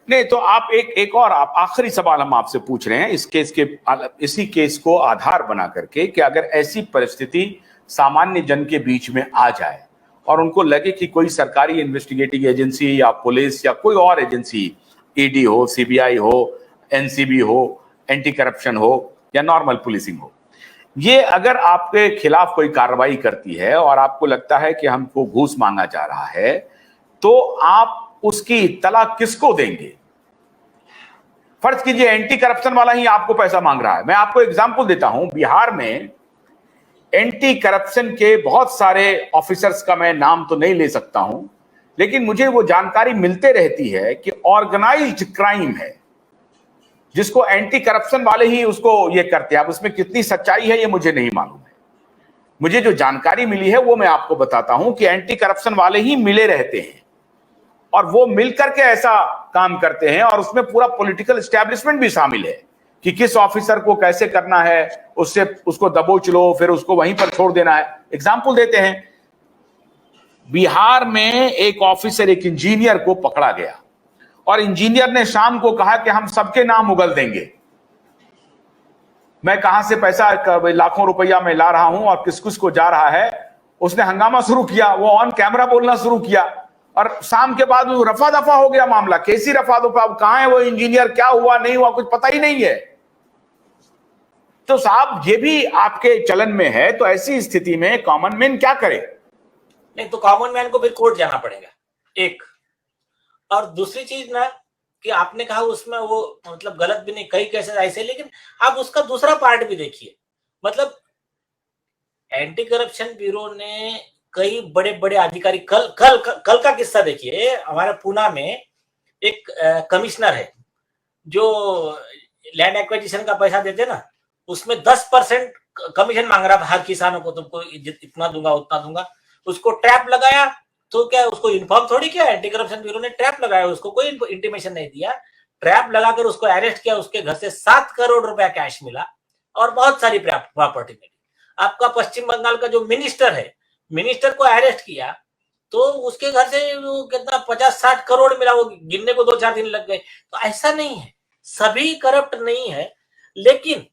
नहीं तो आप एक और आप आखिरी सवाल हम आपसे पूछ रहे हैं इस केस के, इसी केस को आधार बना करके कि अगर ऐसी परिस्थिति सामान्य जन के बीच में आ जाए और उनको लगे कि कोई सरकारी इन्वेस्टिगेटिंग एजेंसी या पुलिस या कोई और एजेंसी, ईडी हो, सीबीआई हो, एनसीबी हो, एंटी करप्शन हो या नॉर्मल पुलिसिंग हो, ये अगर आपके खिलाफ कोई कार्रवाई करती है और आपको लगता है कि हमको घूस मांगा जा रहा है, तो आप उसकी इत्तला किसको देंगे? फर्ज कीजिए एंटी करप्शन वाला ही आपको पैसा मांग रहा है। मैं आपको एग्जांपल देता हूं, बिहार में एंटी करप्शन के बहुत सारे ऑफिसर्स का मैं नाम तो नहीं ले सकता हूं, लेकिन मुझे वो जानकारी मिलते रहती है कि ऑर्गेनाइज्ड क्राइम है जिसको एंटी करप्शन वाले ही उसको ये करते हैं। अब उसमें कितनी सच्चाई है ये मुझे नहीं मालूम है। मुझे जो जानकारी मिली है वो मैं आपको बताता हूं कि एंटी करप्शन वाले ही मिले रहते हैं और वो मिलकर के ऐसा काम करते हैं और उसमें पूरा पॉलिटिकल एस्टैब्लिशमेंट भी शामिल है कि किस ऑफिसर को कैसे करना है, उससे उसको दबोच लो, फिर उसको वहीं पर छोड़ देना है। एग्जाम्पल देते हैं, बिहार में एक ऑफिसर, एक इंजीनियर को पकड़ा गया और इंजीनियर ने शाम को कहा कि हम सबके नाम उगल देंगे, मैं कहां से पैसा लाखों रुपया मैं ला रहा हूं और किस किस को जा रहा है। उसने हंगामा शुरू किया, वो ऑन कैमरा बोलना शुरू किया और शाम के बाद रफा दफा हो गया मामला। कैसी रफा दफा, कहां है वो इंजीनियर, क्या हुआ नहीं हुआ कुछ पता ही नहीं है। तो साहब ये भी आपके चलन में है, तो ऐसी स्थिति में कॉमन मैन क्या करे? नहीं तो कॉमन मैन को फिर कोर्ट जाना पड़ेगा, एक। और दूसरी चीज ना कि आपने कहा उसमें वो मतलब गलत भी नहीं, कई केसेस ऐसे, लेकिन आप उसका दूसरा पार्ट भी देखिए। मतलब एंटी करप्शन ब्यूरो ने कई बड़े बड़े अधिकारी, कल का किस्सा देखिए, हमारे पूना में एक कमिश्नर है जो लैंड एक्विजिशन का पैसा देते ना, उसमें 10% कमीशन मांग रहा था हर किसानों को, तुमको इतना दूंगा उतना दूंगा। उसको ट्रैप लगाया तो क्या उसको इन्फॉर्म थोड़ी किया, एंटी करप्शन ब्यूरो ने ट्रैप लगाया, उसको कोई इंटीमेशन नहीं दिया, ट्रैप लगाकर उसको अरेस्ट किया। उसके घर से 7 करोड़ रुपया कैश मिला और बहुत सारी प्रॉपर्टी मिली। आपका पश्चिम बंगाल का जो मिनिस्टर है, मिनिस्टर को अरेस्ट किया तो उसके घर से कितना 50-60 करोड़ मिला, वो गिनने को 2-4 दिन लग गए। तो ऐसा नहीं है, सभी करप्ट नहीं है, लेकिन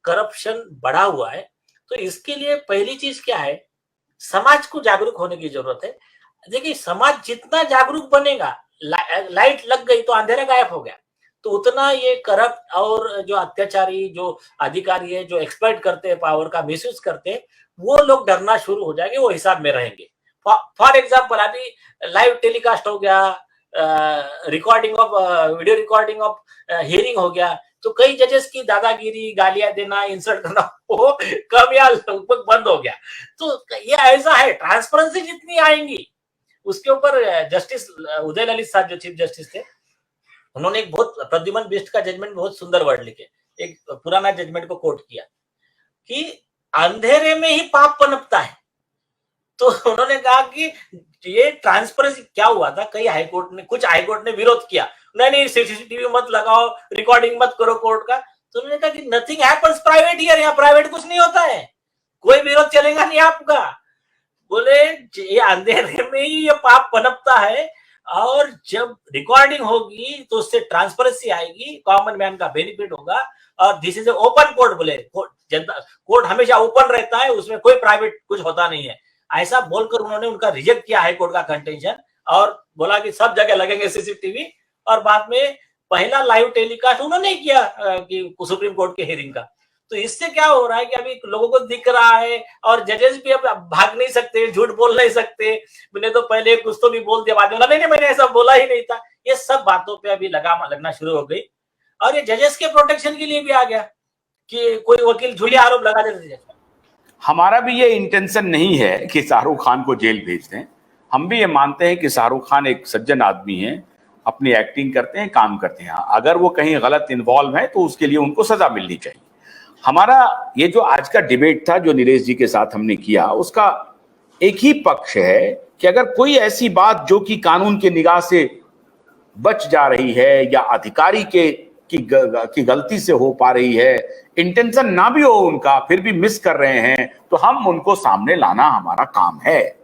करप्शन बढ़ा हुआ है। तो इसके लिए पहली चीज क्या है, समाज को जागरूक होने की जरूरत है। देखिए समाज जितना जागरूक बनेगा, लाइट लग गई तो अंधेरा गायब हो गया, तो उतना ये करप्ट और जो अत्याचारी जो अधिकारी है, जो एक्सप्लॉइट करते हैं, पावर का मिसयूज करते हैं, वो लोग डरना शुरू हो जाएंगे, वो हिसाब में रहेंगे। फॉर एग्जाम्पल अभी लाइव टेलीकास्ट हो गया, recording of video recording of hearing हो गया, तो कई जजेस की दादागिरी, गालियां देना, इंसल्ट करना वो कम या लगभग बंद हो गया। तो ये ऐसा है, ट्रांसपेरेंसी जितनी आएंगी उसके ऊपर जस्टिस उदय ललित साहब जो चीफ जस्टिस थे, उन्होंने एक बहुत प्रद्युमन बिष्ट का जजमेंट बहुत सुंदर वर्ड लिखे, एक पुराना जजमेंट को कोट किया कि अंधेरे में ही पाप पनपता है। तो उन्होंने कहा कि ये ट्रांसपेरेंसी क्या हुआ था, कई हाईकोर्ट ने, कुछ हाईकोर्ट ने विरोध किया, नहीं सीसीटीवी मत लगाओ, रिकॉर्डिंग मत करो कोर्ट का। तो उन्होंने कहा कि नथिंग हैपेंस प्राइवेट हियर, यहाँ प्राइवेट कुछ नहीं होता है, कोई विरोध चलेगा नहीं आपका। बोले ये अंधेरे में ही ये पाप पनपता है, और जब रिकॉर्डिंग होगी तो उससे ट्रांसपेरेंसी आएगी, कॉमन मैन का बेनिफिट होगा, और this is a open court. बोले जनता कोर्ट हमेशा ओपन रहता है, उसमें कोई प्राइवेट कुछ होता नहीं है। ऐसा बोलकर उन्होंने उनका रिजेक्ट किया हाईकोर्ट का कंटेंशन और बोला कि सब जगह लगेंगे सीसीटीवी। और बाद में पहला लाइव टेलीकास्ट उन्होंने किया कि सुप्रीम कोर्ट के हियरिंग का। तो इससे क्या हो रहा है कि अभी लोगों को दिख रहा है, और जजेस भी अब भाग नहीं सकते, झूठ बोल नहीं सकते, मैंने तो पहले कुछ तो भी बोल दिया, बाद में नहीं मैंने ऐसा बोला ही नहीं था। ये सब बातों पे अभी लगाम लगना शुरू हो गई, और ये जजेस के प्रोटेक्शन के लिए भी आ गया कि कोई वकील झूठे आरोप लगा देते। हमारा भी ये इंटेंशन नहीं है कि शाहरुख खान को जेल भेज दें। हम भी ये मानते हैं कि शाहरुख खान एक सज्जन आदमी हैं, अपनी एक्टिंग करते हैं, काम करते हैं। अगर वो कहीं गलत इन्वॉल्व है तो उसके लिए उनको सजा मिलनी चाहिए। हमारा ये जो आज का डिबेट था जो नीलेश जी के साथ हमने किया, उसका एक ही पक्ष है कि अगर कोई ऐसी बात जो कि कानून के निगाह से बच जा रही है या अधिकारी की गलती से हो पा रही है, इंटेंशन ना भी हो उनका, फिर भी मिस कर रहे हैं, तो हम उनको सामने लाना हमारा काम है।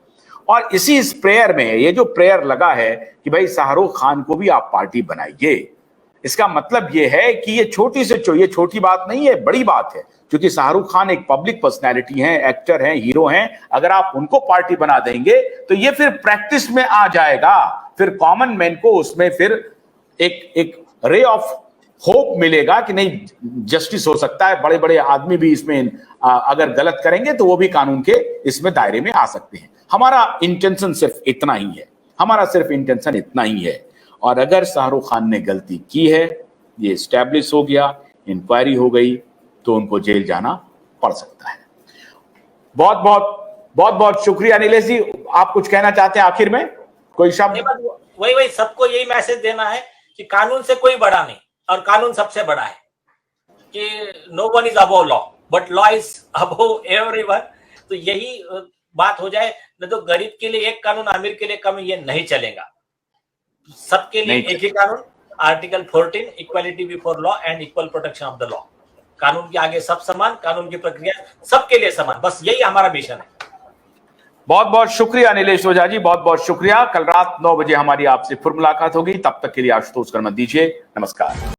और इसी इस प्रेयर में, ये जो प्रेयर लगा है कि भाई शाहरुख खान को भी आप पार्टी बनाइए, इसका मतलब ये है कि ये ये छोटी बात नहीं है, बड़ी बात है, क्योंकि शाहरुख खान एक पब्लिक पर्सनैलिटी हैं, एक्टर हैं, हीरो हैं। अगर आप उनको पार्टी बना देंगे तो ये फिर प्रैक्टिस में आ जाएगा, फिर कॉमन मैन को उसमें फिर एक रे ऑफ होप मिलेगा कि नहीं, जस्टिस हो सकता है, बड़े बड़े आदमी भी इसमें अगर गलत करेंगे तो वो भी कानून के इसमें दायरे में आ सकते हैं। हमारा इंटेंशन सिर्फ इतना ही है, हमारा सिर्फ इंटेंशन इतना ही है। और अगर शाहरुख खान ने गलती की है, ये एस्टैब्लिश हो गया, इंक्वायरी हो गई, तो उनको जेल जाना पड़ सकता है। बहुत बहुत शुक्रिया नीलेश जी। आप कुछ कहना चाहते हैं आखिर में, कोई शब्द? वही सबको यही मैसेज देना है कि कानून से कोई बड़ा नहीं और कानून सबसे बड़ा है, कि no one is above law but law is above everyone. तो यही बात हो जाए, न तो गरीब के लिए एक कानून, अमीर के लिए कम, ये नहीं चलेगा। सबके लिए एक ही कानून, article 14, equality before law and equal protection of the law. कानून के आगे सब समान, कानून की प्रक्रिया सबके लिए समान, बस यही हमारा मिशन है। बहुत बहुत शुक्रिया नीलेश ओझा जी, बहुत बहुत शुक्रिया। कल रात 9 बजे हमारी आपसे फिर मुलाकात होगी, तब तक के लिए आशुतोष कर मत दीजिए। नमस्कार।